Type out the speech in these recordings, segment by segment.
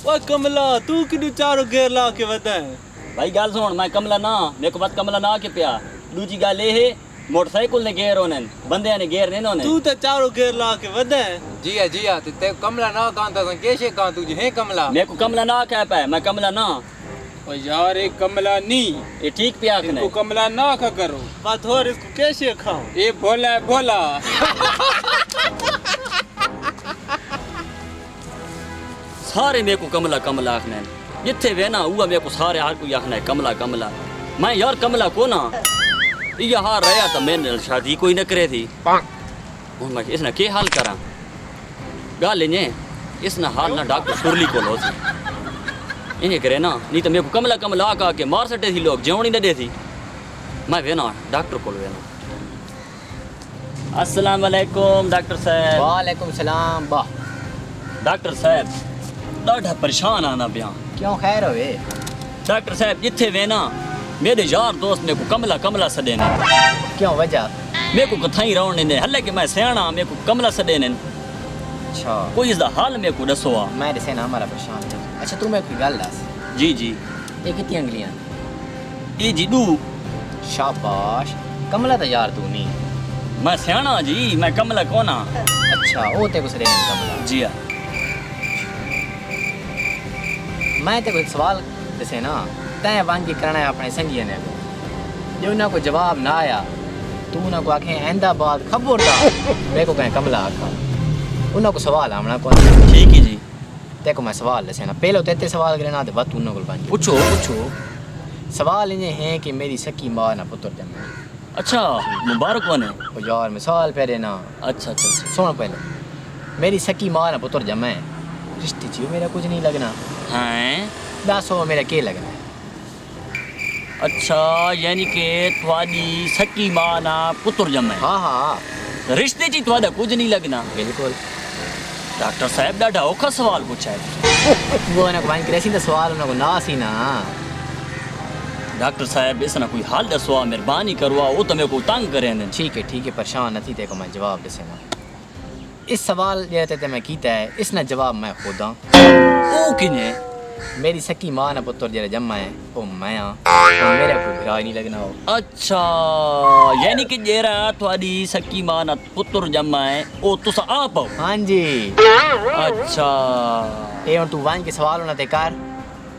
ओए कमला तू किनु चारों घेर ला के वदा है भाई गल सुन मैं कमला ना मेरे को बात कमला ना के पिया दूजी गल ये है मोटरसाइकिल ने घेर होने बंदे ने घेर नहीं होने तू तो चारों घेर ला के वदा है जी हाँ ते कमला ना कहां था कैसे कहां तुझे है कमला मेरे को कमला ना कह पाए मैं कमला ना ओ यार एक कमला नहीं ये ठीक पिया के इसको कमला ना खा करो बात और इसको कैसे खाऊं ये भोला है भोला सारे मेरे को कमला कमला आखना है जिथे वे ना हुआ मेरे को सारे हर कोई आखना है कमला कमला मैं यार कमला को ना ये हार रहा था मैंने शादी कोई न करे थी हूँ मैं इसने के हाल करा गल इन्हें इसने हाल ना डॉक्टर सुरली को लो इन्हें करे ना नहीं तो मेरे को कमला कमला आका के मार सटे थी लोग जेवनी न दे थी मैं वे ना डॉक्टर को वे ना अस्सलाम वालेकुम डॉक्टर साहब वालेकुम सलाम वाह डॉक्टर साहब ॾाढा परेशान आना पिया क्यों खैर होवे डॉक्टर साहब जिथे वे ना मेरे यार दोस्त मेरे को कमला कमला सदे ने क्यों वजह मेरे को कथाई रहने ने हल्ले कि मैं सियाणा मेरे को कमला सदे ने अच्छा कोई इसदा हाल मेरे को दसो आ मैं दसे ना हमारा परेशान है अच्छा तू मैं कोई गल दस जी जी ये कितनी अंगलियां ये जी दू शाबाश कमला तो यार तू नहीं मैं सियाणा जी मैं कमला कोना अच्छा वो ते कुछ देने कमला जी हाँ मैं ते कोई सवाल दसे ना तैं वांगी करना है अपने संगिया ने जो ना को जवाब ना आया तू ना को आखे अहमदाबाद खबरदार मेरे को कहें कमला आखा उन्हों को सवाल आमना को ठीक है जी ते को मैं सवाल दसे ना पहले ते सवाल करे ना ते बात उन्हों को बन पूछो पूछो सवाल ये है कि मेरी सकी माँ ना पुत्र जन्मे अच्छा मुबारक बने ओ यार मिसाल फेरे ना अच्छा अच्छा अच्छा सुन पहले मेरी सकी माँ ना पुत्र जन्मे रिश्ते च मेरा कुछ नहीं लगना हैं दसो मेरा के लगना है अच्छा यानी कि थोड़ी सकी मां ना पुत्र जमे हाँ हाँ रिश्ते ची थोड़ा कुछ नहीं लगना बिल्कुल डॉक्टर साहब ॾाढा औखा सवाल पूछा है वो ना को वांगी करे सी तो सवाल उन्हों को ना सी ना डॉक्टर साहब इसना कोई हाल दसो मेहरबानी करवा वो तो मेरे को तंग करे ने ठीक है परेशान नहीं थे को मैं जवाब दसे ना इस सवाल जैसे ते मैं कीता है इसना जवाब मैं खुद हाँ ओ किने मेरी सकी माँ ना पुत्र जरा जम्मा है ओ मैं हाँ मेरा कोई भिरा नहीं लगना हो अच्छा यानी कि जेरा थोड़ी सकी मां ना पुत्र जमा है ओ तुसा आप हो हाँ जी अच्छा ये और तू वांगी के सवाल होना ते कर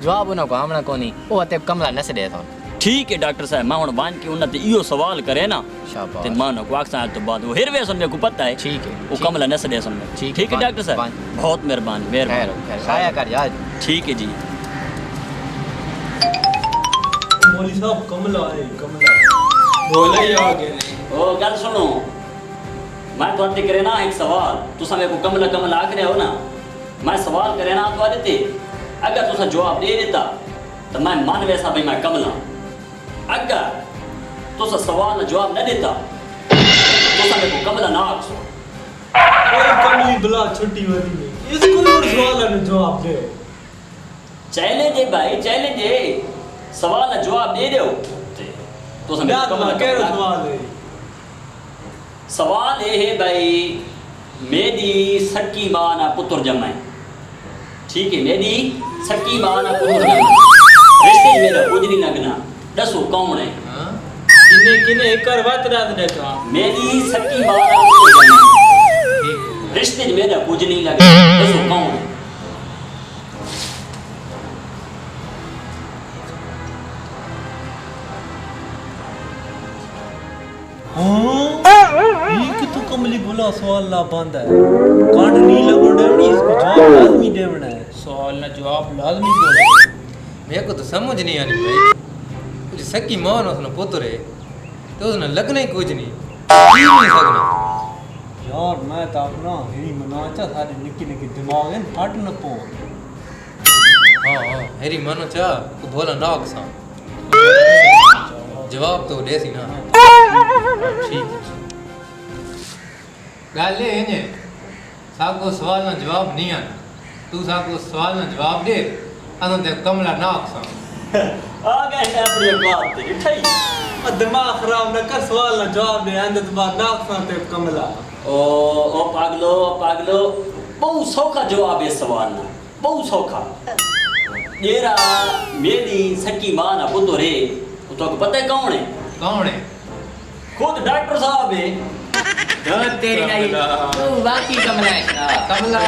जवाब उन्हों को हमना को नहीं वो ते कमला नस दे तो ठीक है डॉक्टर साहब मैं हुन वान के उन्नत इयो सवाल करे ना शाबाश ते मानो को अक्सा तो बाद वो हिरवे सुन मेरे को पता है ठीक है वो कमला नस दे सुन ठीक है डॉक्टर साहब बहुत मेहरबानी मेहरबानी खैर आया कर यार ठीक है जी मौली साहब कमला है कमला भोला ही आ गए नहीं ओ गल सुनो मैं तो अंत करे ना एक सवाल तुसा मेरे को कमला कमला आखरे हो ना मैं सवाल करे ना तो देते अगर तुसा जवाब दे देता तो मैं मान वैसा भाई मैं कमला अगर तुसा सवाल जवाब न देता तुसा मेरे को कमला ना आखो ओए कमली बुला छुट्टी वाली में इसको और सवाल का जवाब दे चैलेंज है भाई चैलेंज है सवाल का जवाब दे दो तुसा मेरे को कमला क्या कमला सवाल है सवाल ये है भाई मेरी सकी मां ना पुत्र जमा है ठीक है मेरी सकी मां ना पुत्र जमा रिश्ते मेरा कुछ नहीं लगना दसो कौन है किने किने एक कर बात रात ने कहा मेरी सकी मां ना पुत्र जमा है रिश्ते मेरा कुछ नहीं लगना दसो कौन है ये कि तू कमली बुला सवाल ला बांधा है कांड नहीं लगो देवनी इसको जवाब लाजमी देवना है सवाल ना जवाब लाजमी बोले मेरे को तो समझ नहीं आनी भाई कुछ सकी मां ना उसने पुत्र है तो उसने लगना ही कुछ नहीं जी नहीं सकना यार मैं तो अपना हेरी मनाचा सारे निक्के निक्के दिमाग है फट न पो हाँ हेरी मानो चा तो भोला नाक सा जवाब तो दे सी ना ठीक है गल ये है सबको सवाल ना जवाब नहीं आना तू सबको सवाल ना जवाब दे अन ते कमला नाक सा आ गए हैं अपनी औकात ते ठई दिमाग खराब न कर सवाल ना जवाब दे अंदर दिमाग नाक सा ते कमला ओ पागलो बहुत सौखा जवाब है सवाल ना بہت سوکھا جیرا میری سکی ماں نہ پتر ہے وہ تو پتہ ہے کون ہے کون ہے خود ڈاکٹر صاحب ہے تیری نہیں تو واقعی کملا ہے کملا